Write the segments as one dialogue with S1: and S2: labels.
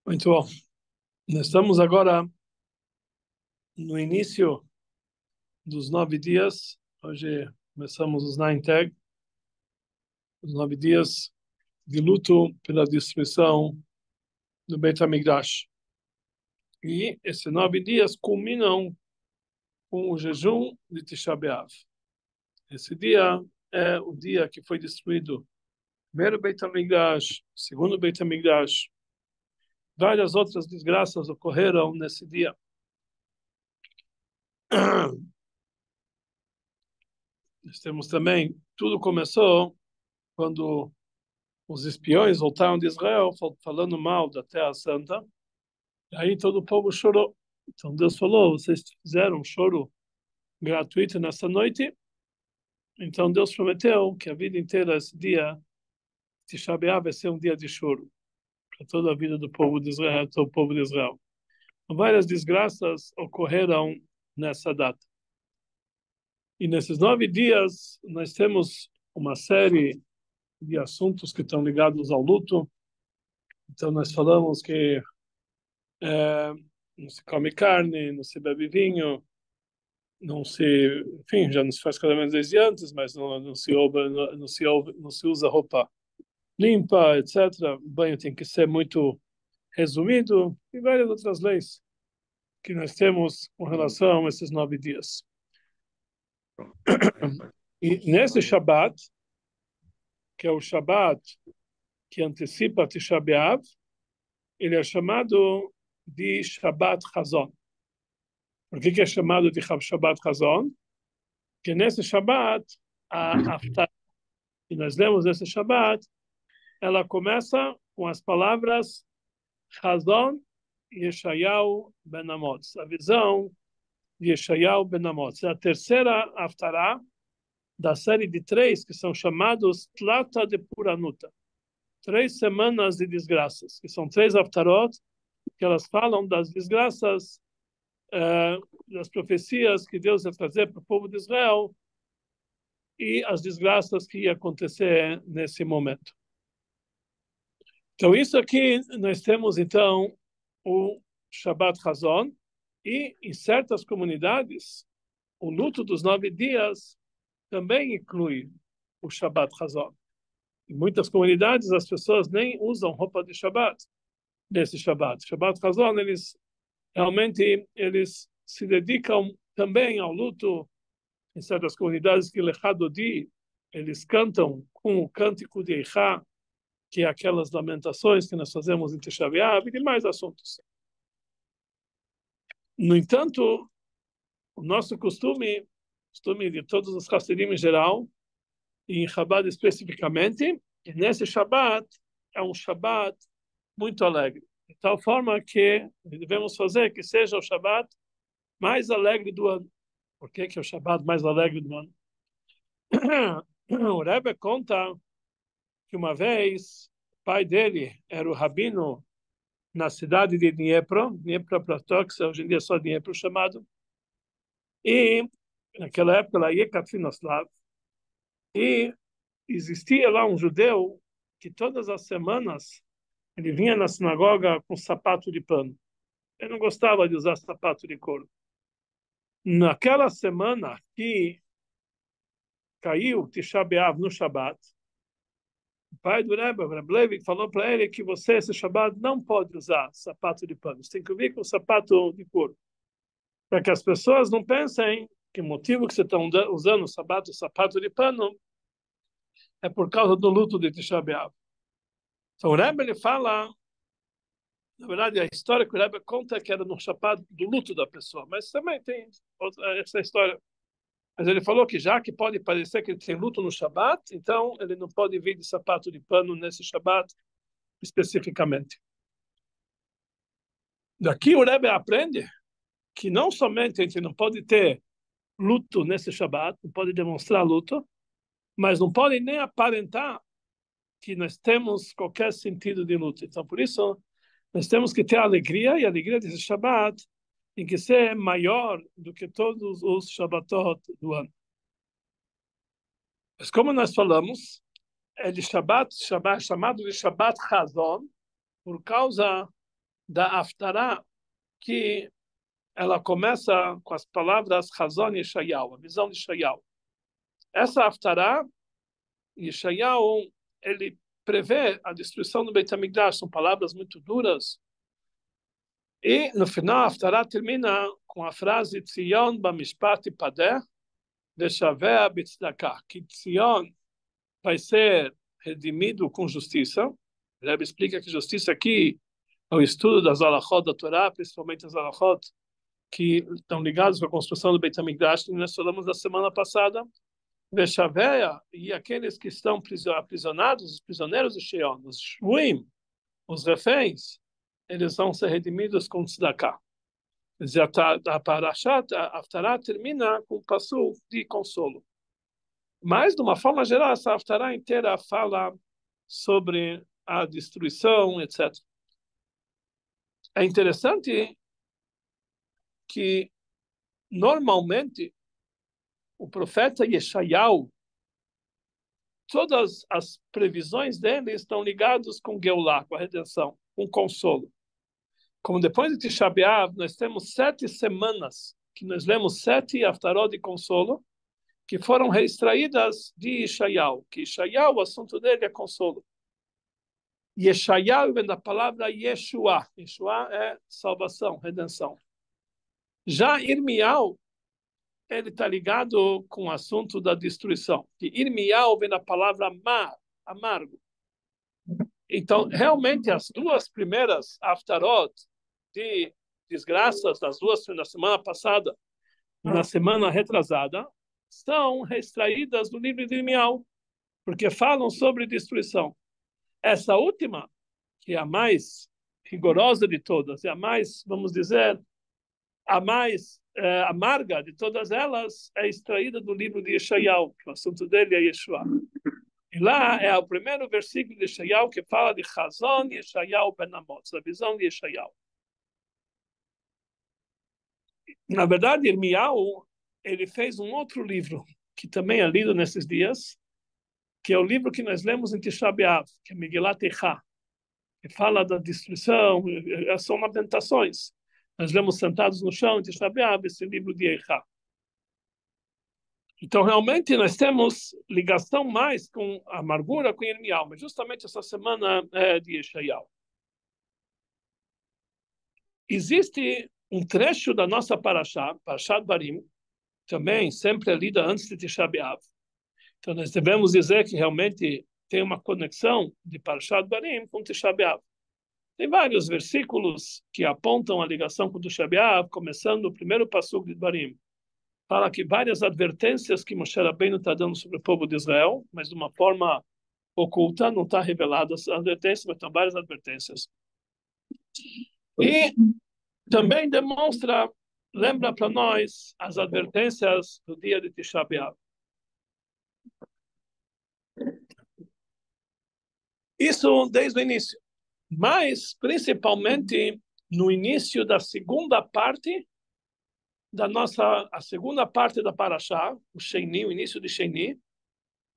S1: Muito bom. Nós estamos agora no início dos 9 dias. Hoje começamos os Nine Tag, os 9 dias de luto pela destruição do Beit HaMikdash. E esses 9 dias culminam com o jejum de Tisha B'Av. Esse dia é o dia que foi destruído o primeiro Beit HaMikdash, o segundo Beit HaMikdash. Várias outras desgraças ocorreram nesse dia. Nós temos também, tudo começou quando os espiões voltaram de Israel falando mal da Terra Santa. E aí todo o povo chorou. Então Deus falou: vocês fizeram um choro gratuito nessa noite. Então Deus prometeu que a vida inteira, esse dia, Tisha B'Av, vai ser um dia de choro para toda a vida do povo de Israel, todo o povo de Israel. Então, várias desgraças ocorreram nessa data. E nesses 9 dias, nós temos uma série de assuntos que estão ligados ao luto. Então, nós falamos que não se come carne, não se bebe vinho, não se, enfim, já não se faz casamento desde antes, mas não se usa roupa limpa, etc. O banho tem que ser muito resumido e várias outras leis que nós temos com relação a esses 9 dias. E nesse Shabat, que é o Shabat que antecipa Tisha B'Av, ele é chamado de Shabat Chazon. Por que é chamado de Shabat Chazon? Porque nesse Shabat, a Haftarah que nós lemos nesse Shabat, ela começa com as palavras Chazon Yeshayahu ben Amoz, a visão de Yeshayahu ben Amoz. É a terceira Haftarah da série de 3 que são chamados Tlata de Puranuta, 3 semanas de desgraças, que são 3 Haftarot que elas falam das desgraças, das profecias que Deus ia trazer para o povo de Israel e as desgraças que ia acontecer nesse momento. Então, isso aqui, nós temos, então, o Shabbat Chazon, e em certas comunidades, o luto dos 9 dias também inclui o Shabbat Chazon. Em muitas comunidades, as pessoas nem usam roupa de Shabbat, nesse Shabbat. Shabbat Chazon, realmente, eles se dedicam também ao luto. Em certas comunidades que Lechadodi, eles cantam com o cântico de Eichá, que é aquelas lamentações que nós fazemos em Tisha B'Av e demais assuntos. No entanto, o nosso costume de todos os Hassidim em geral, e em Chabad especificamente, e nesse Shabbat é um Shabbat muito alegre, de tal forma que devemos fazer que seja o Shabbat mais alegre do ano. Por que é o Shabbat mais alegre do ano? O Rebbe conta que uma vez o pai dele era o rabino na cidade de Dnipropetrovsk, hoje em dia só Dnipro chamado, e naquela época lá Yekaterinoslav, e existia lá um judeu que todas as semanas ele vinha na sinagoga com sapato de pano. Ele não gostava de usar sapato de couro. Naquela semana que caiu Tisha B'Av no Shabat, o pai do Rebbe, o Rebbe Levi, falou para ele que você, esse Shabat, não pode usar sapato de pano. Você tem que vir com sapato de couro. Para que as pessoas não pensem que o motivo que você está usando o sapato de pano é por causa do luto de Tisha B'Av. Então o Rebbe ele fala, na verdade a história que o Rebbe conta que era no Shabat do luto da pessoa, mas também tem essa história. Mas ele falou que já que pode parecer que ele tem luto no Shabat, então ele não pode vir de sapato de pano nesse Shabat especificamente. Daqui o Rebbe aprende que não somente a gente não pode ter luto nesse Shabat, não pode demonstrar luto, mas não pode nem aparentar que nós temos qualquer sentido de luto. Então, por isso, nós temos que ter alegria, e a alegria desse Shabat tem que ser maior do que todos os Shabbatot do ano. Mas como nós falamos, é de Shabat chamado de Shabat Chazon, por causa da Haftará, que ela começa com as palavras Hazon Yeshayahu, a visão de Yeshayahu. Essa Haftará, Yeshayahu, ele prevê a destruição do Beit HaMikdash, são palavras muito duras. E no final, a Haftará termina com a frase Tzion b'mishpat padeh veshavea b'tzedakah, que Tzion vai ser redimido com justiça. O Rebbe explica que justiça aqui é o estudo das halachot da Torá, principalmente as halachot que estão ligados com a construção do Beit HaMikdash, que nós falamos na semana passada. Veshaveia, e aqueles que estão aprisionados, os prisioneiros de Sheol, os shvuim, os reféns, eles vão ser redimidos com tzedakah. A Parashat, a Haftará termina com um passo de consolo. Mas, de uma forma geral, essa Haftará inteira fala sobre a destruição, etc. É interessante que, normalmente, o profeta Yeshayahu, todas as previsões dele estão ligadas com Geulah, com a redenção, com consolo. Como depois de Tisha B'Av, nós temos 7 semanas que nós lemos 7 Haftarot de consolo, que foram reextraídas de Yeshayahu, que Yeshayahu, o assunto dele é consolo. Yeshayahu vem da palavra Yeshua. Yeshua é salvação, redenção. Já Irmiyahu, ele está ligado com o assunto da destruição. Que Irmiyahu vem da palavra mar, amargo. Então, realmente, as duas primeiras Haftarot de desgraças, das duas na semana passada e na semana retrasada, são extraídas do livro de Irmiyahu, porque falam sobre destruição. Essa última, que é a mais rigorosa de todas, é a mais, vamos dizer, a mais amarga de todas elas, é extraída do livro de Yeshayahu, que o assunto dele é Yeshua. E lá é o primeiro versículo de Yeshayahu que fala de Hazon Yeshayahu ben Amoz, a visão de Yeshayahu. Na verdade, Irmiyahu, ele fez um outro livro, que também é lido nesses dias, que é o livro que nós lemos em Tisha B'Av, que é Megillat Eicha, que fala da destruição, são lamentações. Nós lemos sentados no chão em Tisha B'Av, esse livro de Eicha. Então, realmente, nós temos ligação mais com a amargura com Irmiyahu, mas justamente essa semana é de Yeshayahu. Existe um trecho da nossa Parashat Barim, também sempre é lida antes de Tisha B'Av. Então, nós devemos dizer que realmente tem uma conexão de Parashat Barim com Tisha B'Av. Tem vários versículos que apontam a ligação com Tisha B'Av, começando o primeiro passuco de Barim. Fala que várias advertências que Moshe Rabbeinu está dando sobre o povo de Israel, mas de uma forma oculta, não está revelada as advertências, mas estão várias advertências. E também demonstra, lembra para nós, as advertências do dia de Tisha B'Av. Isso desde o início, mas principalmente no início da segunda parte a segunda parte da Parashá, o Sheini, o início de Sheini,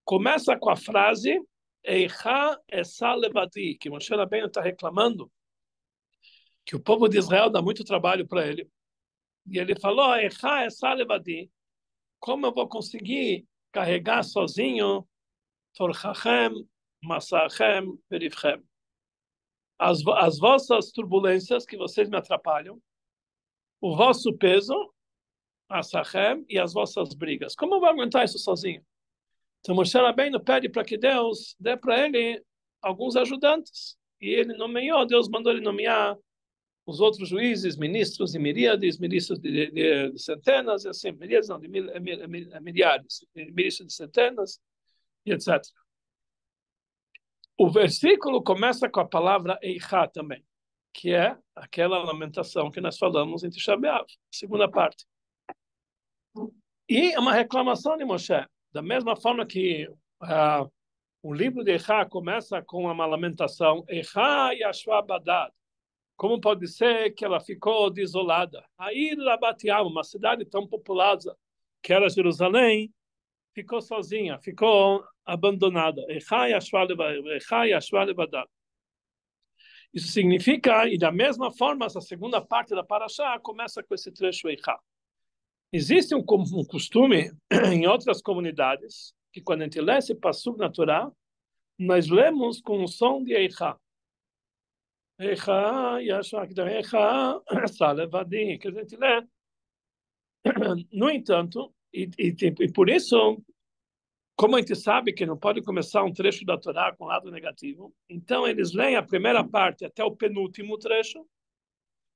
S1: começa com a frase Eicha essa levadi, que Moshe Rabbeinu está reclamando que o povo de Israel dá muito trabalho para ele. E ele falou, Eicha essa levadi, como eu vou conseguir carregar sozinho Torchachem, Masachem, Perifchem? As vossas turbulências, que vocês me atrapalham, o vosso peso, Masachem, e as vossas brigas. Como eu vou aguentar isso sozinho? Então, Moshe Rabbeinu pede para que Deus dê para ele alguns ajudantes. E ele nomeou, Deus mandou ele nomear os outros juízes, ministros de miríades, ministros de centenas, e assim, miríades não, de milhares, ministros de centenas, e etc. O versículo começa com a palavra Eicha também, que é aquela lamentação que nós falamos em Tisha B'Av, segunda parte. E uma reclamação de Moshe, da mesma forma que o livro de Eicha começa com uma lamentação, Eicha Yashua Badad. Como pode ser que ela ficou desolada? Aí Rabat Yam, uma cidade tão populosa que era Jerusalém, ficou sozinha, ficou abandonada. Eicha Yashua Badad. Isso significa, e da mesma forma, essa segunda parte da Parashá começa com esse trecho Eichá. Existe um costume em outras comunidades que quando a gente lê esse passuk na Torá, nós lemos com o som de Eichá. Eichá, Yashak da Eichá, Salevadi, que a gente lê. No entanto, e por isso, como a gente sabe que não pode começar um trecho da Torá com lado negativo, então eles leem a primeira parte até o penúltimo trecho,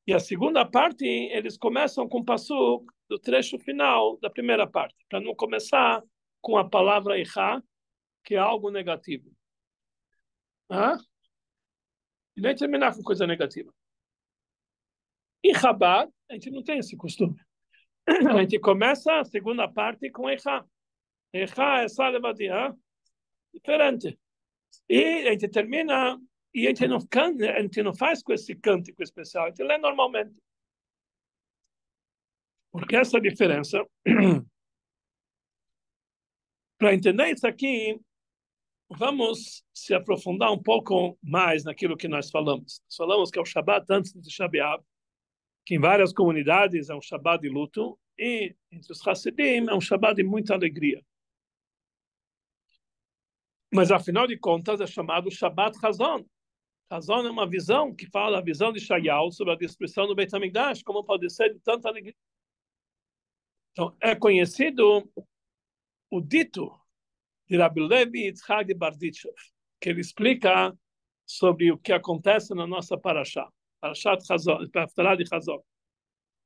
S1: e a segunda parte eles começam com o passuk do trecho final da primeira parte, para não começar com a palavra Eichá, que é algo negativo. E nem terminar com coisa negativa. Em Chabad, a gente não tem esse costume. A gente começa a segunda parte com Eichá. Eichá é Salevadia, diferente. E a gente termina, e a gente não faz com esse cântico especial, a gente lê normalmente. Porque essa diferença, para entender isso aqui, vamos se aprofundar um pouco mais naquilo que nós falamos. Nós falamos que é o Shabat antes de Shabat, que em várias comunidades é um Shabat de luto, e entre os Hassidim é um Shabat de muita alegria. Mas, afinal de contas, é chamado Shabat Chazon. Chazon é uma visão que fala a visão de Shayahu sobre a destruição do Beit HaMikdash, como pode ser de tanta alegria. Então, é conhecido o dito de Rabbi Levi Yitzhak de Barditchev, que ele explica sobre o que acontece na nossa Parashá, Parashat Chazon, Haftarah de Chazon.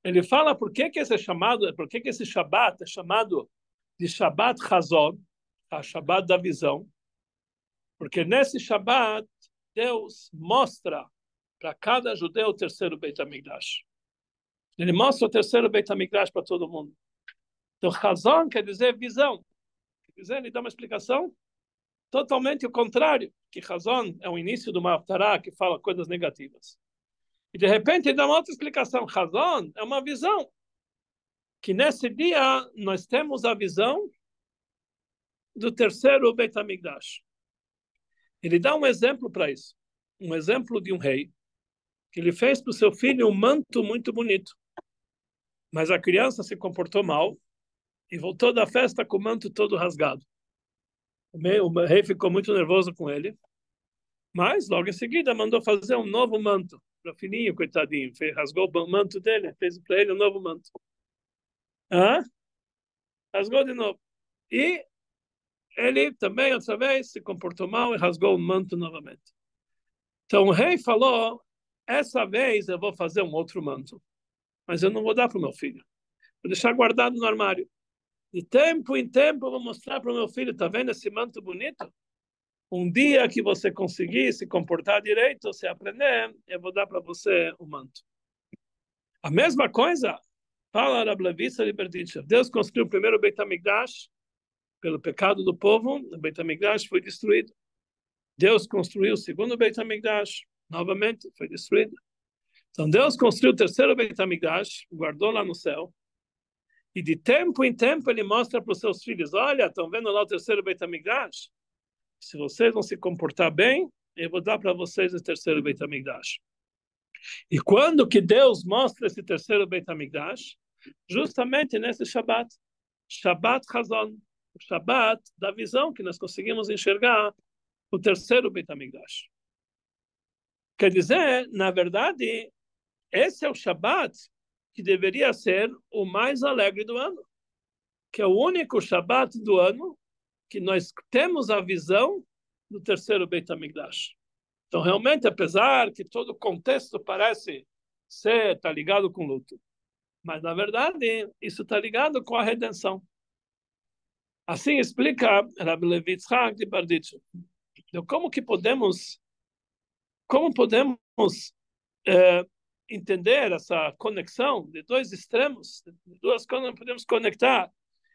S1: Ele fala por que esse Shabat é chamado de Shabat Chazon, a Shabat da visão, porque nesse Shabat Deus mostra para cada judeu o terceiro Beit HaMikdash. Ele mostra o terceiro Beit HaMikdash para todo mundo. Então, Chazon quer dizer visão. Quer dizer, ele dá uma explicação totalmente o contrário, que Chazon é o início de uma Haftarah que fala coisas negativas. E de repente ele dá uma outra explicação. Chazon é uma visão. Que nesse dia nós temos a visão do terceiro Beit HaMikdash. Ele dá um exemplo para isso. Um exemplo de um rei que ele fez para o seu filho um manto muito bonito. Mas a criança se comportou mal e voltou da festa com o manto todo rasgado. O rei ficou muito nervoso com ele, mas logo em seguida mandou fazer um novo manto para o filhinho, coitadinho. Rasgou o manto dele, fez para ele um novo manto. Rasgou de novo. E ele também, outra vez, se comportou mal e rasgou o manto novamente. Então o rei falou, essa vez eu vou fazer um outro manto, mas eu não vou dar para o meu filho. Vou deixar guardado no armário. De tempo em tempo eu vou mostrar para o meu filho, tá vendo esse manto bonito? Um dia que você conseguir se comportar direito, você aprender, eu vou dar para você o manto. A mesma coisa, fala Rabi Levi de Berditchev. Deus construiu o primeiro Beit HaMikdash, pelo pecado do povo, o Beit HaMikdash foi destruído. Deus construiu o segundo Beit HaMikdash, novamente foi destruído. Então Deus construiu o terceiro Beit HaMikdash, guardou lá no céu, e de tempo em tempo ele mostra para os seus filhos, olha, estão vendo lá o terceiro Beit HaMikdash? Se vocês vão se comportar bem, eu vou dar para vocês o terceiro Beit HaMikdash. E quando que Deus mostra esse terceiro Beit HaMikdash? Justamente nesse Shabat. Shabat Chazon. O Shabat da visão que nós conseguimos enxergar o terceiro Beit HaMikdash. Quer dizer, na verdade, esse é o Shabat que deveria ser o mais alegre do ano. Que é o único Shabat do ano que nós temos a visão do terceiro Beit HaMikdash. Então, realmente, apesar que todo o contexto parece tá ligado com luto, mas, na verdade, isso está ligado com a redenção. Assim explica Rabbi Levi Yitzhak de Barditchev. Então, como podemos entender essa conexão de dois extremos, de duas coisas, podemos conectar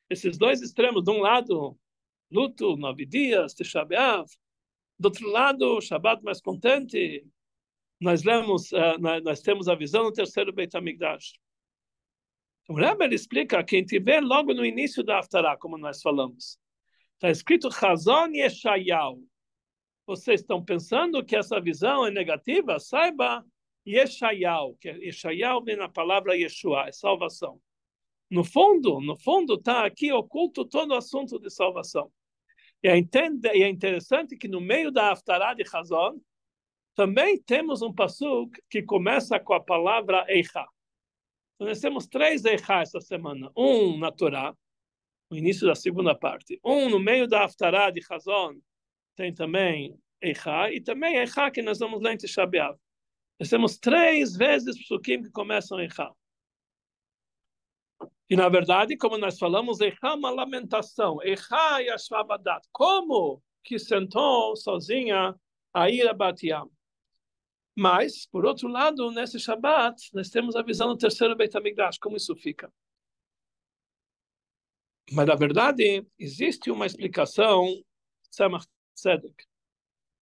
S1: esses dois extremos, de um lado, luto, 9 dias, Tisha B'Av, do outro lado, Shabbat mais contente, nós temos a visão do terceiro Beit HaMikdash. O Rebbe explica que a gente vê logo no início da Haftarah, como nós falamos. Está escrito Chazon Yeshayahu. vocês estão pensando que essa visão é negativa, saiba, Yeshayahu, que Yeshayahu vem na palavra Yeshua, é salvação. No fundo, está aqui oculto todo o assunto de salvação. E é interessante que no meio da Haftarah de Chazon, também temos um pasuk que começa com a palavra Eicha. Então, nós temos 3 Eicha essa semana. Um na Torá, no início da segunda parte. Um no meio da Haftarah de Chazon, tem também Eicha, e também Eicha que nós vamos ler em Tisha B'Av. Nós temos 3 vezes psukim que começam Eicha. E, na verdade, como nós falamos, Eicha é uma lamentação. Eicha yashva badat. Como que sentou sozinha a Ira Bat Yam? Mas, por outro lado, nesse Shabbat, nós temos a visão do terceiro Beit HaMikdash. Como isso fica? Mas, na verdade, existe uma explicação, Tzemach Tzedek,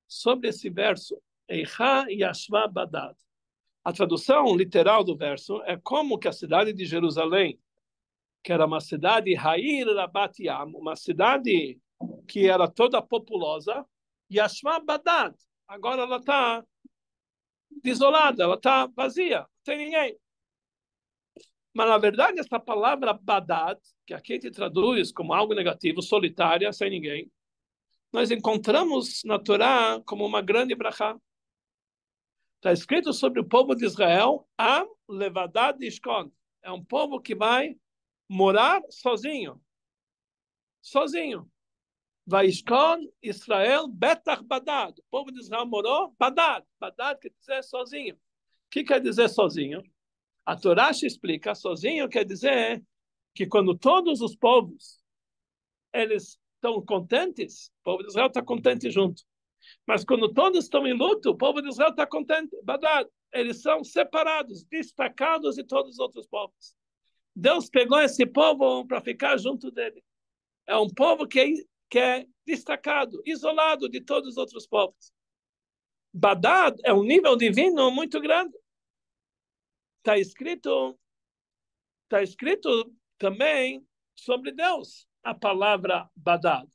S1: sobre esse verso, Eicha yashva badat. A tradução literal do verso é como que a cidade de Jerusalém, que era uma cidade Ha'ir Rabat Yam, uma cidade que era toda populosa, yashva badat. Agora ela está desolada, ela está vazia, não tem ninguém. Mas, na verdade, essa palavra badat, que aqui te traduz como algo negativo, solitária, sem ninguém, nós encontramos na Torá como uma grande brachá. Está escrito sobre o povo de Israel, Am Levadad Ishkon. É um povo que vai morar sozinho. Sozinho. Vaishkon Israel Betach Badad. O povo de Israel morou Badad. Badad quer dizer sozinho. O que quer dizer sozinho? A Torá se explica, sozinho quer dizer que quando todos os povos eles estão contentes, o povo de Israel está contente junto. Mas quando todos estão em luto, o povo de Israel está contente. Badad. Eles são separados, destacados de todos os outros povos. Deus pegou esse povo para ficar junto dele. É um povo que é destacado, isolado de todos os outros povos. Badad é um nível divino muito grande. Está escrito também sobre Deus a palavra Badad.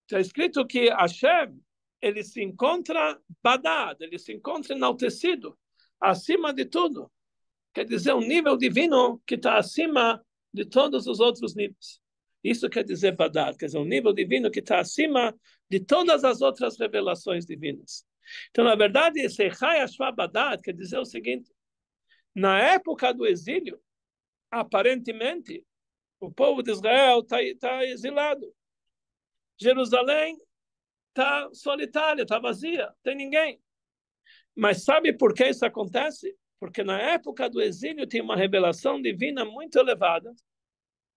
S1: Está escrito que Hashem, ele se encontra Badad, ele se encontra enaltecido, acima de tudo. Quer dizer, um nível divino que está acima de todos os outros níveis. Isso quer dizer Badad, quer dizer, um nível divino que está acima de todas as outras revelações divinas. Então, na verdade, esse Eicha yashva badat quer dizer o seguinte: na época do exílio, aparentemente, o povo de Israel está exilado. Jerusalém está solitária, está vazia, não tem ninguém. Mas sabe por que isso acontece? Porque na época do exílio tem uma revelação divina muito elevada,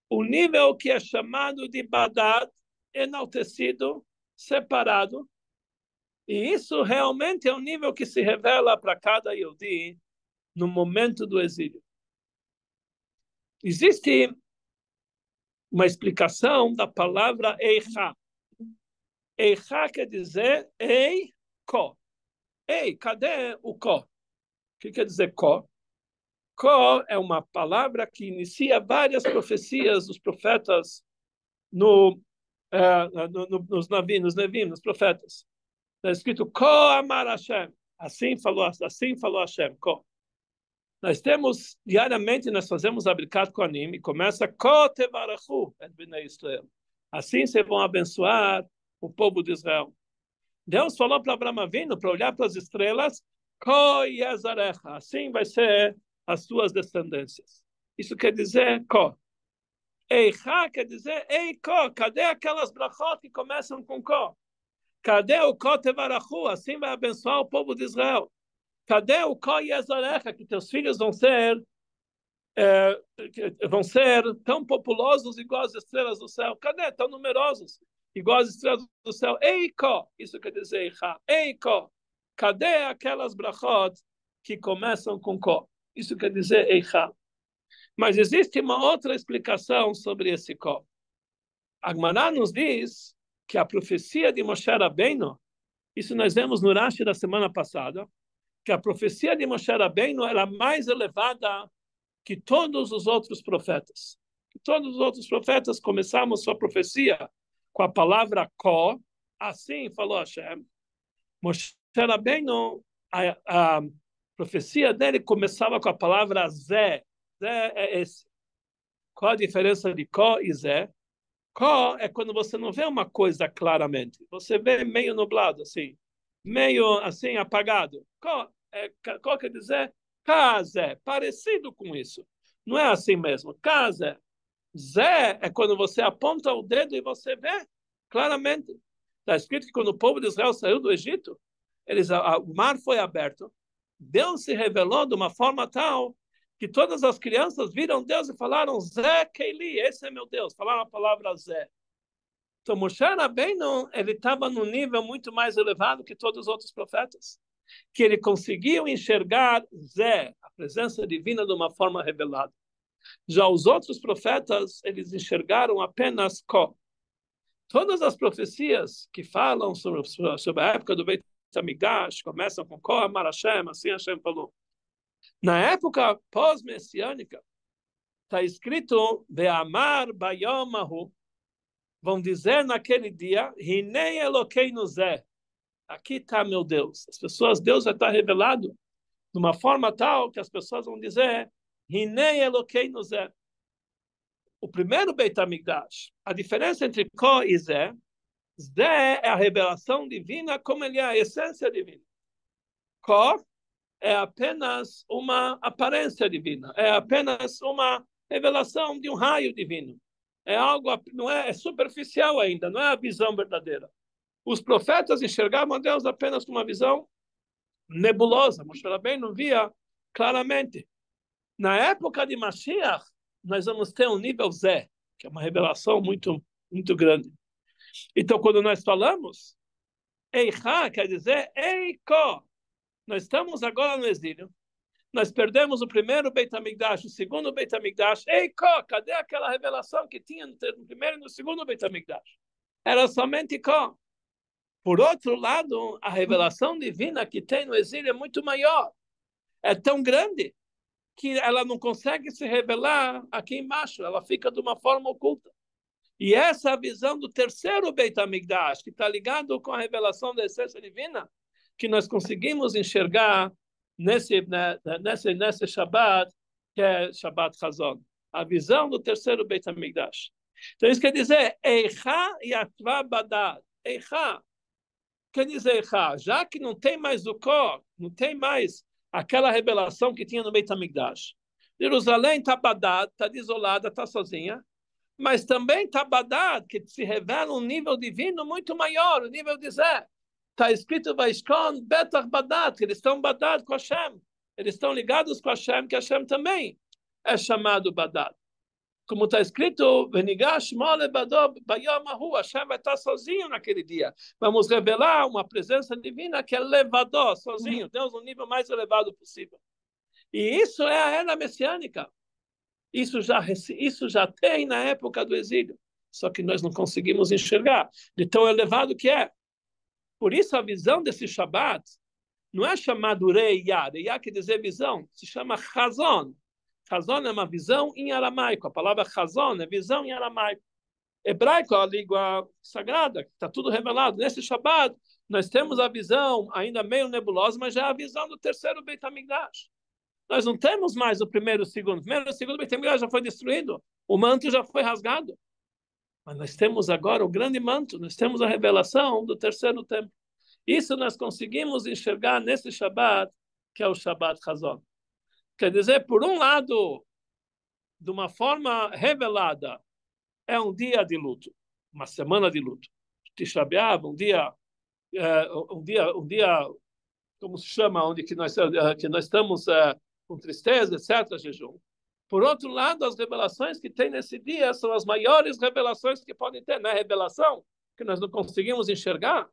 S1: o nível que é chamado de Badad, enaltecido, separado, e isso realmente é um nível que se revela para cada Yehudi no momento do exílio. Existe uma explicação da palavra Eicha. Eicha quer dizer Ei, Ko. Ei, cadê o Ko? O que quer dizer Ko? Ko é uma palavra que inicia várias profecias dos profetas nos Nevim, nos profetas. Está escrito Ko Amar Hashem. Assim falou Hashem. Ko. Nós temos, diariamente, nós fazemos a Birkat Kohanim e começa Ko Tevarachu et Bnei Israel. Assim vocês vão abençoar o povo de Israel. Deus falou para Abraão Avinu para olhar para as estrelas, Ko Yezarecha. Assim vai ser as suas descendências. Isso quer dizer Ko. Eicha quer dizer Ei Ko. Cadê aquelas brachot que começam com Ko? Cadê o Ko Tevarachu? Assim vai abençoar o povo de Israel. Cadê o Ko Yezarecha? Que teus filhos vão ser tão populosos igual as estrelas do céu. Cadê? Tão numerosos igual as estrelas do céu. Ei Ko. Isso quer dizer Eicha. Ei Ko. Cadê aquelas brachot que começam com Ko? Isso quer dizer Eicha. Mas existe uma outra explicação sobre esse Ko. A Gemara nos diz que a profecia de Moshe Rabbeinu, isso nós vemos no Rashi da semana passada, que a profecia de Moshe Rabbeinu era mais elevada que todos os outros profetas. Que todos os outros profetas começaram sua profecia com a palavra Ko, assim falou Hashem. Moshe Rabbeinu, a profecia dele começava com a palavra Zé. Zé é esse. Qual a diferença de Ko e Zé? Ko é quando você não vê uma coisa claramente. Você vê meio nublado, assim. Meio, assim, apagado. Ko quer dizer Kazé, parecido com isso. Não é assim mesmo. Kazé. Zé é quando você aponta o dedo e você vê claramente. Está escrito que quando o povo de Israel saiu do Egito, o mar foi aberto. Deus se revelou de uma forma tal que todas as crianças viram Deus e falaram, Zé Keili, esse é meu Deus. Falaram a palavra Zé. Então, Moshe Rabbeinu, ele estava num nível muito mais elevado que todos os outros profetas, que ele conseguiu enxergar Zé, a presença divina, de uma forma revelada. Já os outros profetas, eles enxergaram apenas Ko. Todas as profecias que falam sobre a época do Beit HaMikdash começam com Ko Amar Hashem, assim Hashem falou. Na época pós-messiânica, está escrito Ve'amar Bayom Ahu, vão dizer naquele dia, Hinei Elokeinu Zeh, aqui está meu Deus. As pessoas, Deus vai estar revelado de uma forma tal que as pessoas vão dizer, Hinei Elokeinu Zeh. O primeiro Beit HaMikdash, a diferença entre Ko e Zé, Zé é a revelação divina como ele é a essência divina. Ko é apenas uma aparência divina, é apenas uma revelação de um raio divino. É algo, não é superficial ainda, não é a visão verdadeira. Os profetas enxergavam a Deus apenas com uma visão nebulosa. Moshe Rabbeinu via claramente. Na época de Mashiach, nós vamos ter um nível Zé, que é uma revelação muito, muito grande. Então, quando nós falamos Eicha, quer dizer Eiko. Nós estamos agora no exílio. Nós perdemos o primeiro Beit HaMikdash, o segundo Beit HaMikdash. Eiko, cadê aquela revelação que tinha no primeiro e no segundo Beit HaMikdash? Era somente Ko. Por outro lado, a revelação divina que tem no exílio é muito maior. É tão grande que ela não consegue se revelar aqui embaixo. Ela fica de uma forma oculta. E essa é a visão do terceiro Beit HaMikdash, que está ligado com a revelação da essência divina, que nós conseguimos enxergar nesse Shabbat, que é Shabbat Chazon. A visão do terceiro Beit HaMikdash. Então isso quer dizer, Eicha Yatva Badad. Eicha. Quer dizer, Eicha, já que não tem mais o Ko, não tem mais aquela revelação que tinha no Beit HaMikdash. Jerusalém está badad, está desolada, está sozinha, mas também está badad, que se revela um nível divino muito maior, o nível de Zé. Está escrito Vaishkon Betach Badad, que eles estão badad com Hashem. Eles estão ligados com Hashem, que Hashem também é chamado badad. Como está escrito, Venigash Mole Badob Bayom Ahu, Hashem vai estar sozinho naquele dia. Vamos revelar uma presença divina que é levador, sozinho. Deus no nível mais elevado possível. E isso é a era messiânica. Isso já tem na época do exílio. Só que nós não conseguimos enxergar de tão elevado que é. Por isso a visão desse Shabbat não é chamado Reiyah. Reiyah quer dizer visão. Se chama Chazon. Chazon é uma visão em aramaico. A palavra Chazon é visão em aramaico. Hebraico é a língua sagrada. Está tudo revelado. Nesse Shabbat nós temos a visão ainda meio nebulosa, mas já é a visão do terceiro Beit HaMikdash. Nós não temos mais o primeiro e o segundo. O primeiro e o segundo Beit HaMikdash já foi destruído. O manto já foi rasgado. Mas nós temos agora o grande manto, nós temos a revelação do terceiro templo. Isso nós conseguimos enxergar nesse Shabbat, que é o Shabbat Chazon. Quer dizer, por um lado, de uma forma revelada, é um dia de luto, uma semana de luto. Tisha B'Av, um dia, como se chama, onde que nós estamos com tristeza, etc., jejum. Por outro lado, as revelações que tem nesse dia são as maiores revelações que podem ter. Não é revelação que nós não conseguimos enxergar,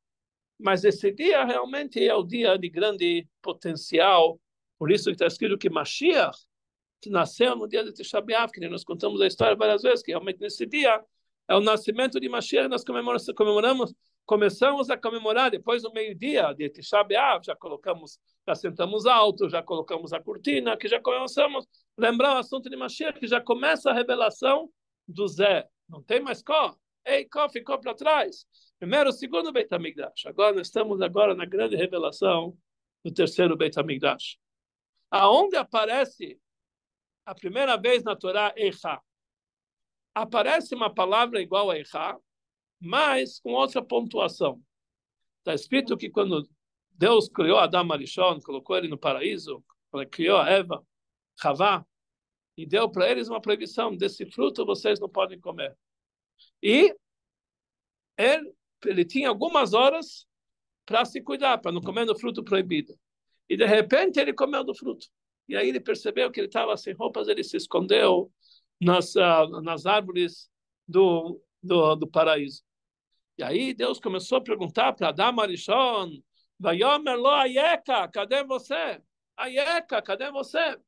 S1: mas esse dia realmente é o dia de grande potencial. Por isso que está escrito que Mashiach que nasceu no dia de Tisha B'Av, que nós contamos a história várias vezes, que realmente nesse dia é o nascimento de Mashiach. Nós começamos a comemorar depois do meio-dia de Tisha B'Av, já sentamos alto, já colocamos a cortina, que já começamos a lembrar o assunto de Mashiach, que já começa a revelação do Zé. Não tem mais Ko. Ei, Ko ficou para trás. Primeiro, o segundo Beit HaMikdash. Agora nós estamos na grande revelação do terceiro Beit HaMikdash. Aonde aparece a primeira vez na Torá Eichá? Aparece uma palavra igual a Eichá, mas com outra pontuação. Está escrito que quando Deus criou Adão Arishon, colocou ele no paraíso, quando criou a Eva, Havá, e deu para eles uma proibição: desse fruto vocês não podem comer. E ele tinha algumas horas para se cuidar, para não comer do fruto proibido. E de repente ele comeu do fruto. E aí ele percebeu que ele estava sem roupas, ele se escondeu nas árvores do paraíso. E aí Deus começou a perguntar para Adão Arishon: Vayomer lo Ayeka, cadê você? Ayeka, cadê você?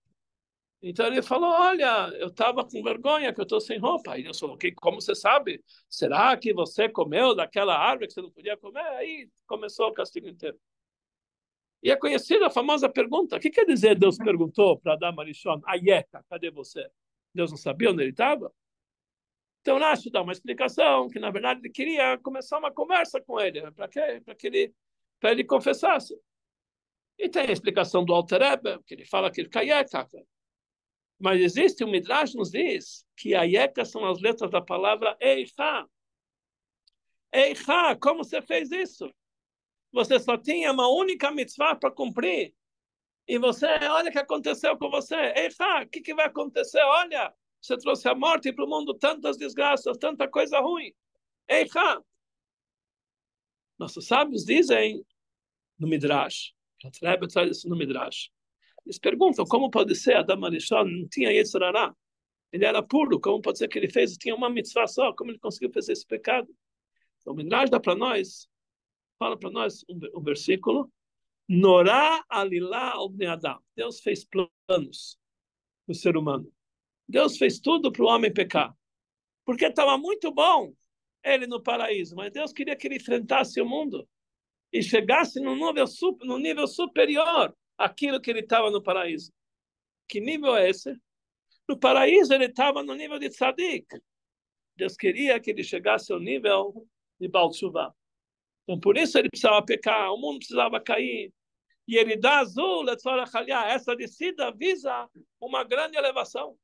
S1: Então ele falou: olha, eu estava com vergonha que eu estou sem roupa. Aí Deus falou: como você sabe? Será que você comeu daquela árvore que você não podia comer? Aí começou o castigo inteiro. E é conhecida a famosa pergunta: o que quer dizer Deus perguntou para Adão Arishon: Ayeka, cadê você? Deus não sabia onde ele estava? Então Rashi dá uma explicação que na verdade ele queria começar uma conversa com ele, para quê? Para ele confessasse. E tem a explicação do Alter Rebbe, que ele fala que ele Ayeka. Mas existe um Midrash nos diz que Ayeka são as letras da palavra Eichá. Eichá, como você fez isso? Você só tinha uma única mitzvah para cumprir. E você, olha o que aconteceu com você. Eichá, o que vai acontecer? Olha, você trouxe a morte para o mundo, tantas desgraças, tanta coisa ruim. Eichá. Nossos sábios dizem no Midrash, a Rebbe traz isso no Midrash. Eles perguntam como pode ser Adão Arishon não tinha Yetzer Hara. Ele era puro, como pode ser que ele tinha uma mitzvah só, como ele conseguiu fazer esse pecado? Então o Midrash dá para nós, fala para nós um versículo: Norá alilá al bnei Adam. Deus fez planos para o ser humano. Deus fez tudo para o homem pecar. Porque estava muito bom ele no paraíso, mas Deus queria que ele enfrentasse o mundo e chegasse no nível superior àquilo que ele estava no paraíso. Que nível é esse? No paraíso ele estava no nível de tzadik. Deus queria que ele chegasse ao nível de Baal Tshuva. Então por isso ele precisava pecar, o mundo precisava cair. E ele dá azul, essa descida visa uma grande elevação,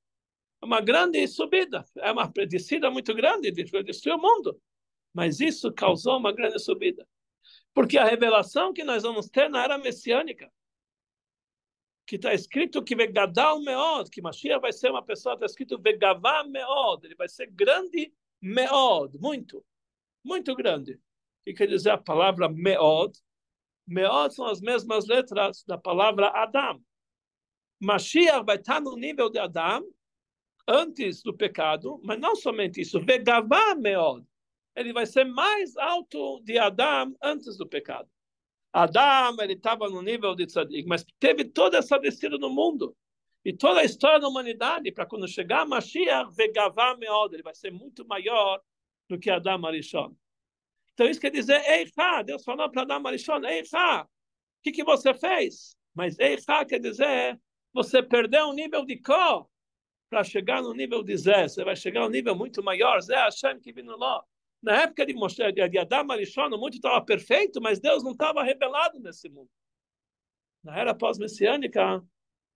S1: uma grande subida. É uma descida muito grande, destruiu o mundo. Mas isso causou uma grande subida. Porque a revelação que nós vamos ter na era messiânica, que está escrito que Vegadal Meod, que Mashiach vai ser uma pessoa, está escrito Vegavá Meod, ele vai ser grande Meod, muito, muito grande. O que quer dizer a palavra Meod? Meod são as mesmas letras da palavra Adam. Mashiach vai estar no nível de Adam antes do pecado, mas não somente isso, Vegavá Meod. Ele vai ser mais alto de Adam antes do pecado. Adam, ele estava no nível de tzadik, mas teve toda essa descida no mundo. E toda a história da humanidade, para quando chegar Mashiach, Vegavá Meod, ele vai ser muito maior do que Adam Arishon. Então isso quer dizer, Eichá, Deus falou para Adam Arishon: Eichá, o que você fez? Mas Eichá quer dizer, você perdeu o nível de Ko para chegar no nível de Zé. Você vai chegar a um nível muito maior. Zé Hashem que vindo lá. Na época de Adam Arishon, o mundo estava perfeito, mas Deus não estava revelado nesse mundo. Na era pós-messiânica,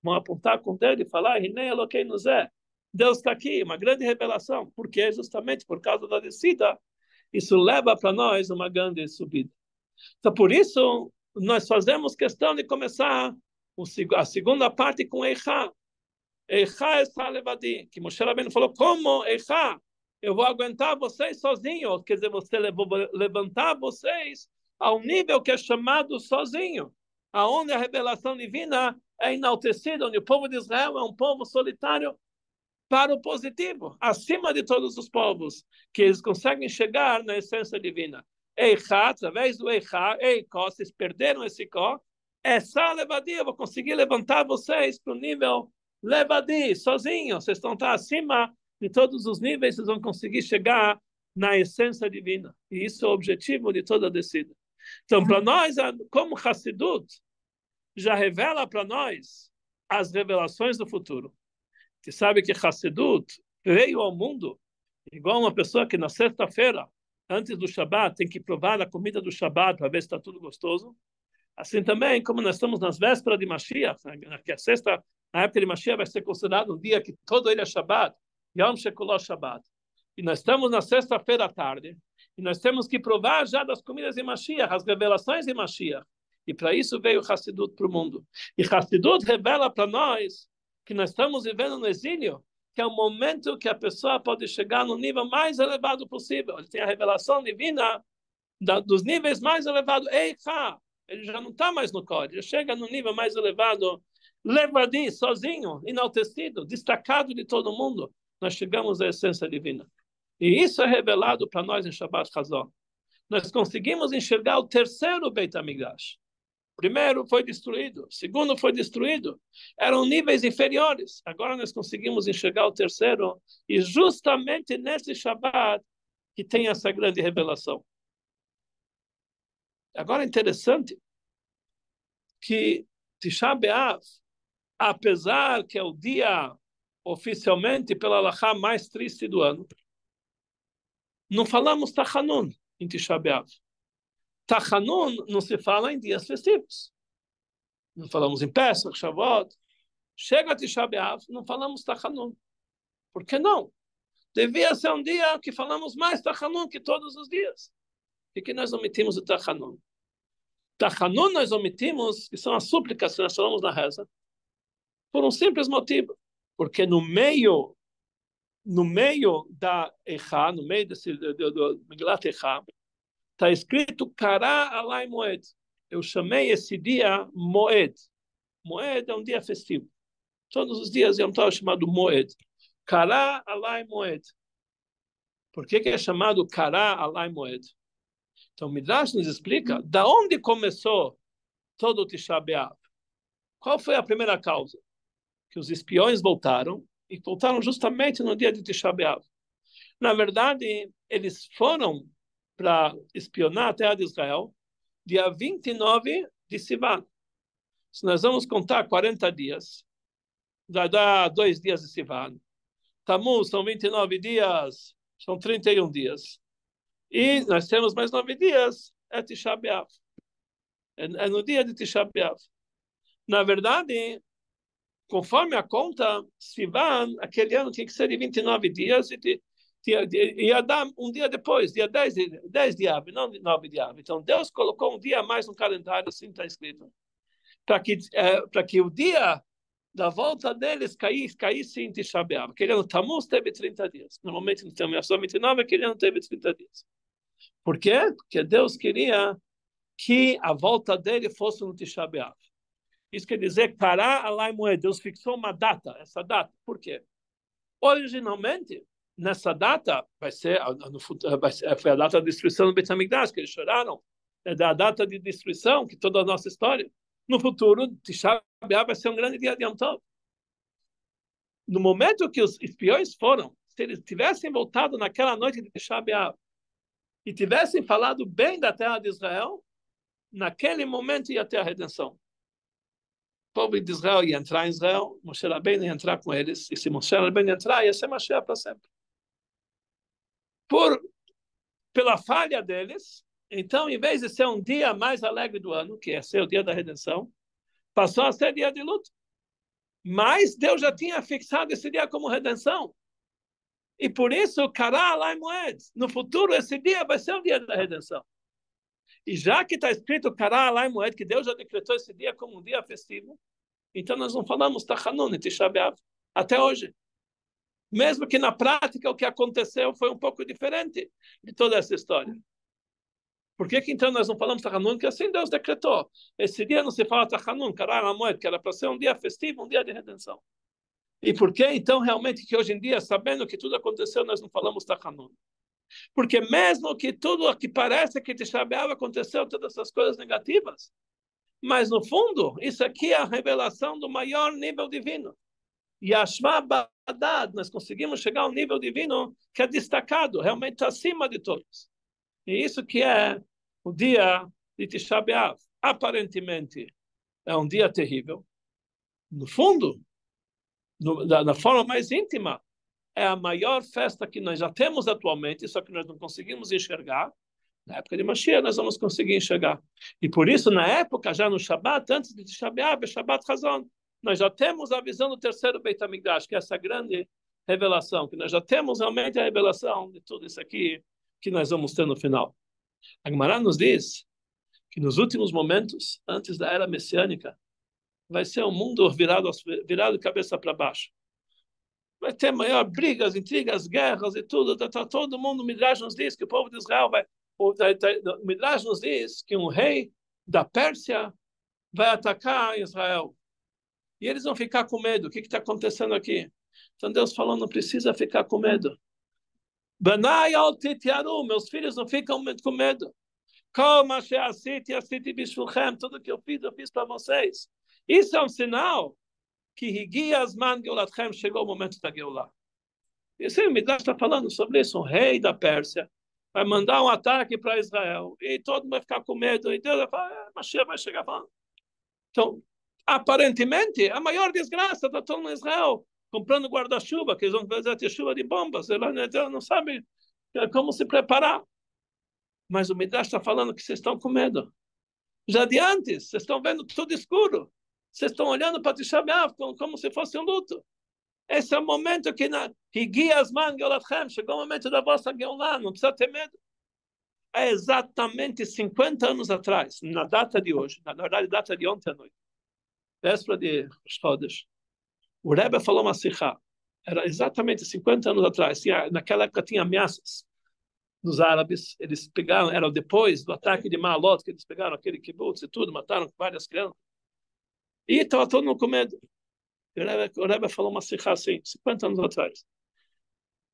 S1: vão apontar com o dedo e falar: Hinei Elokeinu Zé. Deus está aqui, uma grande revelação. Por quê? Justamente por causa da descida. Isso leva para nós uma grande subida. Então, por isso, nós fazemos questão de começar a segunda parte com Eichá. Eichá está levadi. Que Moshe Rabbeinu falou: como Eichá? Eu vou aguentar vocês sozinhos. Quer dizer, vou levantar vocês ao nível que é chamado sozinho. Aonde a revelação divina é enaltecida, onde o povo de Israel é um povo solitário para o positivo, acima de todos os povos, que eles conseguem chegar na essência divina. Eichá, através do Eichá, Eikó, vocês perderam esse Có, essa levadi, eu vou conseguir levantar vocês para o nível levadi, sozinho, vocês estão acima de todos os níveis, vocês vão conseguir chegar na essência divina. E isso é o objetivo de toda a descida. Então, para nós, como Hassidut, já revela para nós as revelações do futuro. Você sabe que Hassidut veio ao mundo igual uma pessoa que na sexta-feira antes do Shabat, tem que provar a comida do Shabat para ver se está tudo gostoso. Assim também, como nós estamos nas vésperas de Mashiach, que a sexta, na época de Mashiach, vai ser considerado um dia que todo ele é Shabat, Yom Shekolot Shabat. E nós estamos na sexta-feira à tarde, e nós temos que provar já das comidas de Mashiach, as revelações de Mashiach. E para isso veio o Hassidut para o mundo. E Hassidut revela para nós que nós estamos vivendo no exílio, que é o momento que a pessoa pode chegar no nível mais elevado possível. Ele tem a revelação divina dos níveis mais elevados. Eicha! Ele já não está mais no código, ele chega no nível mais elevado, levadi, sozinho, enaltecido, destacado de todo mundo. Nós chegamos à essência divina. E isso é revelado para nós em Shabbat Chazon. Nós conseguimos enxergar o terceiro Beit HaMikdash. Primeiro foi destruído, segundo foi destruído. Eram níveis inferiores. Agora nós conseguimos enxergar o terceiro, e justamente nesse Shabbat que tem essa grande revelação. Agora é interessante que Tisha B'Av, apesar que é o dia oficialmente pela Halachá mais triste do ano, não falamos Tachanun em Tisha B'Av. Tachanun não se fala em dias festivos. Não falamos em Pesach, Shavuot. Chega a Tisha B'Av, não falamos Tachanun. Por que não? Devia ser um dia que falamos mais Tachanun que todos os dias. E que nós omitimos o Tachanun. Tachanun nós omitimos, que são as súplicas que nós falamos na reza, por um simples motivo. Porque no meio da Eichá, no meio do Megillat Eichá, está escrito Kara Alai Moed. Eu chamei esse dia Moed. Moed é um dia festivo. Todos os dias Yom Tov é chamado Moed. Kara Alai Moed. Por que é chamado Kara Alai Moed? Então, o Midrash nos explica da onde começou todo o Tisha B'Av. Qual foi a primeira causa? Que os espiões voltaram, e voltaram justamente no dia de Tisha B'Av. Na verdade, eles foram para espionar a terra de Israel dia 29 de Sivan. Se nós vamos contar 40 dias, vai dar 2 dias de Sivan. Tammuz são 29 dias, são 31 dias. E nós temos mais 9 dias, é Tisha B'Av. É no dia de Tisha B'Av. Na verdade, conforme a conta, Sivan, aquele ano tinha que ser de 29 dias, e ia dar um dia depois, dia 10 de Av, não 9 de Av. Então, Deus colocou um dia a mais no calendário, assim está escrito, para que o dia da volta deles caísse em Tisha B'Av. Aquele ano, Tammuz teve 30 dias. Normalmente, não tem só 29, aquele ano teve 30 dias. Por quê? Porque Deus queria que a volta dele fosse no Tisha B'Av. Isso quer dizer, Kara Alai Moed. Deus fixou uma data, essa data. Por quê? Originalmente, nessa data, foi a data da destruição do Beit HaMikdash, que eles choraram. É da data de destruição, que toda a nossa história. No futuro, Tisha B'Av vai ser um grande dia de Yom Tov. No momento que os espiões foram, se eles tivessem voltado naquela noite de Tisha B'Av e tivessem falado bem da terra de Israel, naquele momento ia ter a redenção. O povo de Israel ia entrar em Israel, Moshe Rabbeinu ia entrar com eles, e se Moshe Rabbeinu entrar, ia ser Mashiach para sempre. Pela falha deles, então, em vez de ser um dia mais alegre do ano, que ia ser o dia da redenção, passou a ser dia de luto. Mas Deus já tinha fixado esse dia como redenção. E por isso, Kara Alai Moed, no futuro, esse dia vai ser o dia da redenção. E já que está escrito Kara Alai Moed, que Deus já decretou esse dia como um dia festivo, então nós não falamos Tachanun e Tisha B'Av até hoje. Mesmo que na prática o que aconteceu foi um pouco diferente de toda essa história. Por que então nós não falamos Tachanun? Que assim Deus decretou. Esse dia não se fala Tachanun, Kara Alai Moed, que era para ser um dia festivo, um dia de redenção. E por que então realmente que hoje em dia, sabendo que tudo aconteceu, nós não falamos Tachanun? Porque mesmo que tudo que parece que Tisha B'Av aconteceu, todas essas coisas negativas, mas no fundo, isso aqui é a revelação do maior nível divino. E a Shema Badad, nós conseguimos chegar ao nível divino que é destacado, realmente acima de todos. E isso que é o dia de Tisha B'Av. Aparentemente, é um dia terrível. No fundo, na forma mais íntima, é a maior festa que nós já temos atualmente, só que nós não conseguimos enxergar. Na época de Mashiach, nós vamos conseguir enxergar. E por isso, na época, já no Shabat, antes de Shabat, Shabat Hazon, nós já temos a visão do terceiro Beit HaMikdash, que é essa grande revelação, que nós já temos realmente a revelação de tudo isso aqui que nós vamos ter no final. A Gemara nos diz que nos últimos momentos, antes da era messiânica, vai ser um mundo virado de cabeça para baixo. Vai ter maior brigas, intrigas, guerras e tudo. Todo mundo, o Midrash nos diz que o povo de Israel vai... O Midrash nos diz que um rei da Pérsia vai atacar Israel. E eles vão ficar com medo. O que está acontecendo aqui? Então Deus falou, não precisa ficar com medo. Banai al titiaru, meus filhos não ficam com medo. Como tudo que eu fiz para vocês. Isso é um sinal que Higiasman Geulatchem, chegou o momento da Geulah. Esse Midrash está falando sobre isso. Um rei da Pérsia vai mandar um ataque para Israel e todo mundo vai ficar com medo. E Deus vai falar, Mashiach vai chegar falando. Então, aparentemente, a maior desgraça está todo mundo em Israel comprando guarda-chuva, que eles vão fazer ter chuva de bombas. Eles não sabem como se preparar. Mas o Midrash está falando que vocês estão com medo. Já de antes, vocês estão vendo tudo escuro. Vocês estão olhando para Tisha B'Av como se fosse um luto. Esse é o momento que chegou o momento da vossa Geulah, não precisa ter medo. É exatamente 50 anos atrás, na data de hoje, na verdade, data de ontem à noite, véspera de Chodesh, o Rebbe falou uma sikha. Era exatamente 50 anos atrás. Naquela época tinha ameaças dos árabes. Eles pegaram, era depois do ataque de Maalot, que eles pegaram aquele kibbutz e tudo, mataram várias crianças. E estava todo mundo com medo. O Rebbe falou uma sikha assim, 50 anos atrás.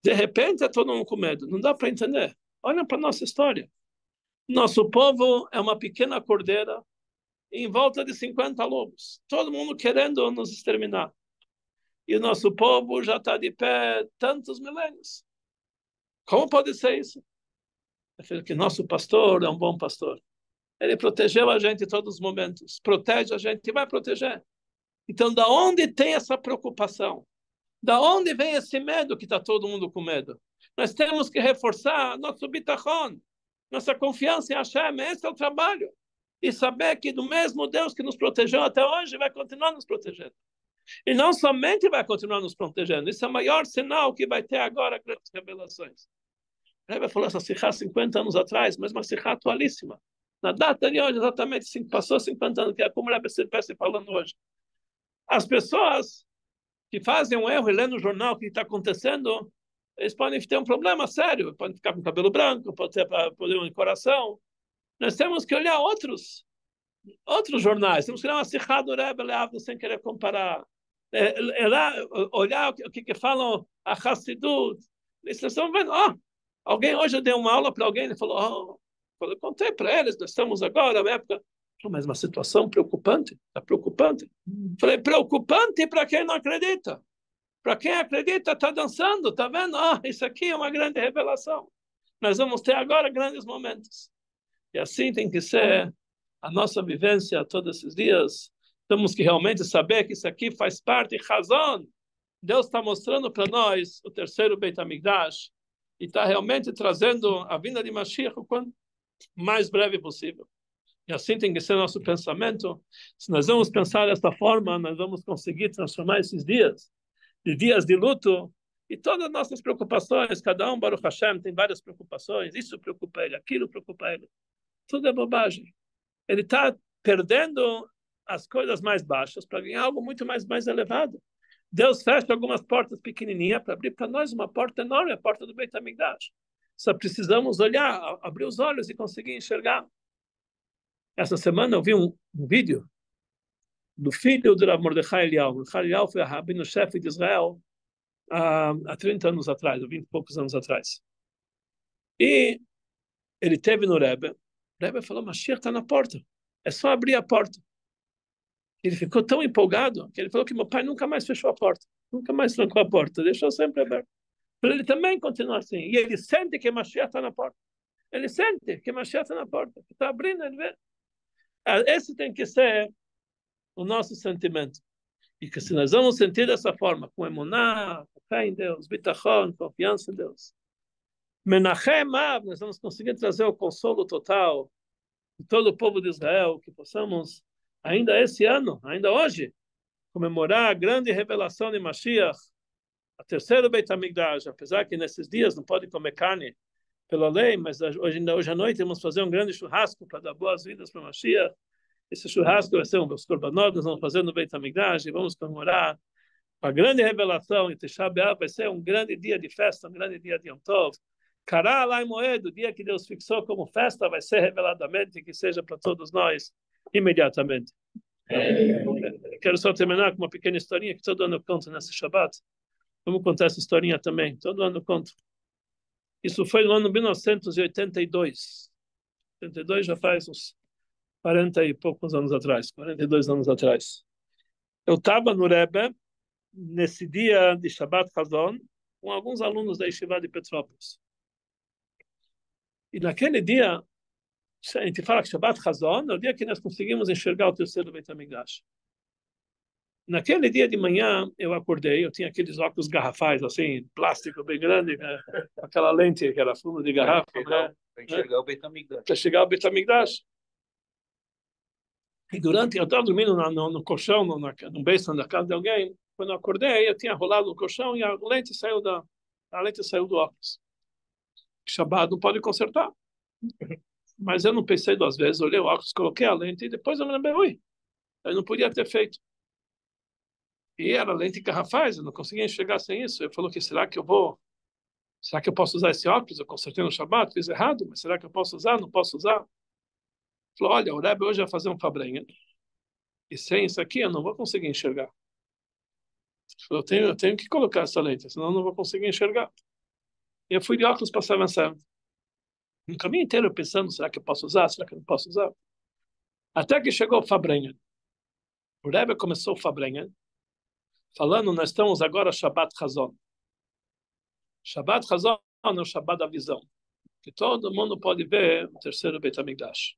S1: De repente, é todo mundo com medo. Não dá para entender. Olha para a nossa história. Nosso povo é uma pequena cordeira em volta de 50 lobos. Todo mundo querendo nos exterminar. E o nosso povo já está de pé tantos milênios. Como pode ser isso? É que nosso pastor é um bom pastor. Ele protegeu a gente em todos os momentos. Protege a gente e vai proteger. Então, da onde tem essa preocupação? Da onde vem esse medo que está todo mundo com medo? Nós temos que reforçar nosso bitachon, nossa confiança em Hashem. Esse é o trabalho. E saber que do mesmo Deus que nos protegeu até hoje, vai continuar nos protegendo. E não somente vai continuar nos protegendo. Isso é o maior sinal que vai ter agora grandes revelações. O Rebbe falou essa sikha 50 anos atrás, mas uma sikha atualíssima. Na data de hoje, exatamente, passou 50 anos, que é como o Rebbe está falando hoje. As pessoas que fazem um erro e lêem no jornal o que está acontecendo, eles podem ter um problema sério, podem ficar com cabelo branco, pode ter problema de coração. Nós temos que olhar outros jornais, temos que olhar uma sikha do Rebbe Leavdo sem querer comparar. Olhar o que falam a Hassidut. Vocês estão vendo? Alguém hoje deu uma aula para alguém e falou, eu contei para eles, nós estamos agora na época, mas uma situação preocupante, está preocupante. Falei, preocupante para quem não acredita. Para quem acredita, está dançando, está vendo? Isso aqui é uma grande revelação. Nós vamos ter agora grandes momentos. E assim tem que ser a nossa vivência todos esses dias. Temos que realmente saber que isso aqui faz parte, razão. Deus está mostrando para nós o terceiro Beit HaMikdash e está realmente trazendo a vinda de Mashiach o quanto mais breve possível. E assim tem que ser nosso pensamento. Se nós vamos pensar desta forma, nós vamos conseguir transformar esses dias de dias de luto e todas as nossas preocupações. Cada um, Baruch Hashem, tem várias preocupações. Isso preocupa ele, aquilo preocupa ele. Tudo é bobagem. Ele está perdendo as coisas mais baixas para ganhar algo muito mais elevado. Deus fecha algumas portas pequenininhas para abrir para nós uma porta enorme, a porta do Beit HaMikdash. Só precisamos olhar, abrir os olhos e conseguir enxergar. Essa semana eu vi um vídeo do filho do Rav Mordechai Eliyahu. Mordechai Eliyahu foi rabino-chefe de Israel há 30 anos atrás, ou 20 e poucos anos atrás. E ele teve no Rebbe. O Rebbe falou, Mashiach está na porta. É só abrir a porta. Ele ficou tão empolgado que ele falou que meu pai nunca mais fechou a porta. Nunca mais trancou a porta. Deixou sempre aberta. Para ele também continuar assim. E ele sente que Mashiach está na porta. Ele sente que Mashiach está na porta. Está abrindo, ele vê. Esse tem que ser o nosso sentimento. E que se nós vamos sentir dessa forma, com emuná, com fé em Deus, bitachon, confiança em Deus, menachem, nós vamos conseguir trazer o consolo total de todo o povo de Israel, que possamos, ainda esse ano, ainda hoje, comemorar a grande revelação de Mashiach, a terceira Beit HaMikdash, apesar que nesses dias não pode comer carne pela lei, mas hoje à noite vamos fazer um grande churrasco para dar boas-vindas para Mashiach. Esse churrasco vai ser os korbanot, nós vamos fazer no Beit HaMikdash e vamos comemorar a grande revelação. E Tisha B'Av vai ser um grande dia de festa, um grande dia de Yom Tov. Kará Alai Moed, o dia que Deus fixou como festa, vai ser reveladamente, que seja para todos nós imediatamente. Quero só terminar com uma pequena historinha que todo ano eu conto nesse Shabbat. Vamos contar essa historinha também. Todo ano eu conto. Isso foi no ano 1982. 82 já faz uns 40 e poucos anos atrás, 42 anos atrás. Eu estava no Rebbe, nesse dia de Shabbat Chazon, com alguns alunos da Yeshiva de Petrópolis. E naquele dia, a gente fala que Shabbat Chazon é o dia que nós conseguimos enxergar o terceiro Beit HaMikdash. Naquele dia de manhã, eu acordei, eu tinha aqueles óculos garrafais, assim, plástico bem grande, né? Aquela lente que era fundo de garrafa. Para
S2: enxergar o Beit HaMikdash.
S1: Para chegar ao Beit HaMikdash. E durante, eu estava dormindo no colchão, no basement da casa de alguém, quando eu acordei, eu tinha rolado no colchão e a lente saiu do óculos. Shabbat não pode consertar. Mas eu não pensei duas vezes, olhei o óculos, coloquei a lente e depois eu me lembrei, ui, eu não podia ter feito. E era lente garrafais, eu não conseguia enxergar sem isso. Eu falei que será que eu posso usar esse óculos? Eu consertei no Shabbat, fiz errado, mas será que eu posso usar? Não posso usar? Ele falou, olha, o Rebbe hoje vai fazer um fabrenha, e sem isso aqui eu não vou conseguir enxergar. Ele falou, eu tenho que colocar essa lente, senão eu não vou conseguir enxergar. E eu fui de óculos para 7-7. No caminho inteiro pensando, será que eu posso usar? Será que eu não posso usar? Até que chegou o fabrenha. O Rebbe começou o fabrenha, falando, nós estamos agora Shabbat Chazon. Shabbat Chazon é o Shabbat da visão, que todo mundo pode ver o terceiro Beit HaMikdash.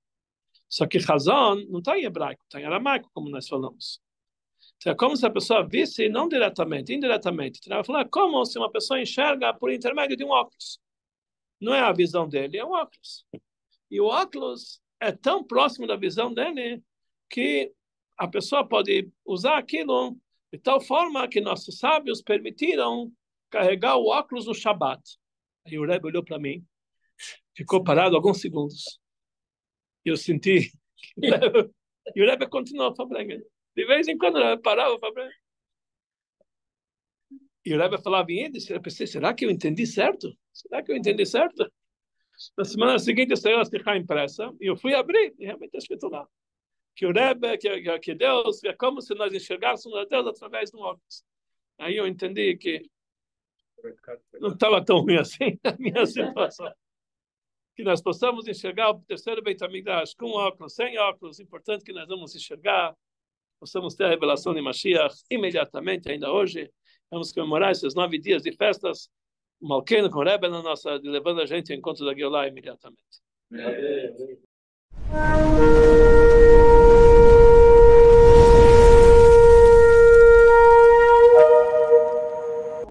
S1: Só que Chazon não está em hebraico, está em aramaico, como nós falamos. Então é como se a pessoa visse não diretamente, indiretamente. Então, ela fala, como se uma pessoa enxerga por intermédio de um óculos. Não é a visão dele, é um óculos. E o óculos é tão próximo da visão dele que a pessoa pode usar aquilo de tal forma que nossos sábios permitiram carregar o óculos no Shabat. Aí o Rebbe olhou para mim, ficou parado alguns segundos. E eu senti... E o Rebbe continuou falando. De vez em quando o Rebbe parava falando. E o Rebbe falava em Yiddish. Eu pensei, será que eu entendi certo? Será que eu entendi certo? Na semana seguinte saiu a Sikha impressa e eu fui abrir e realmente está escrito lá. Que o Rebbe, que Deus, é como se nós enxergássemos a Deus através de um óculos. Aí eu entendi que não estava tão ruim assim a minha situação. Que nós possamos enxergar o terceiro Beit HaMikdash com óculos, sem óculos, importante que nós vamos enxergar, possamos ter a revelação de Mashiach imediatamente, ainda hoje. Vamos comemorar esses 9 dias de festas, Malkeinu com o Rebbe na nossa, levando a gente ao encontro da Geulah imediatamente.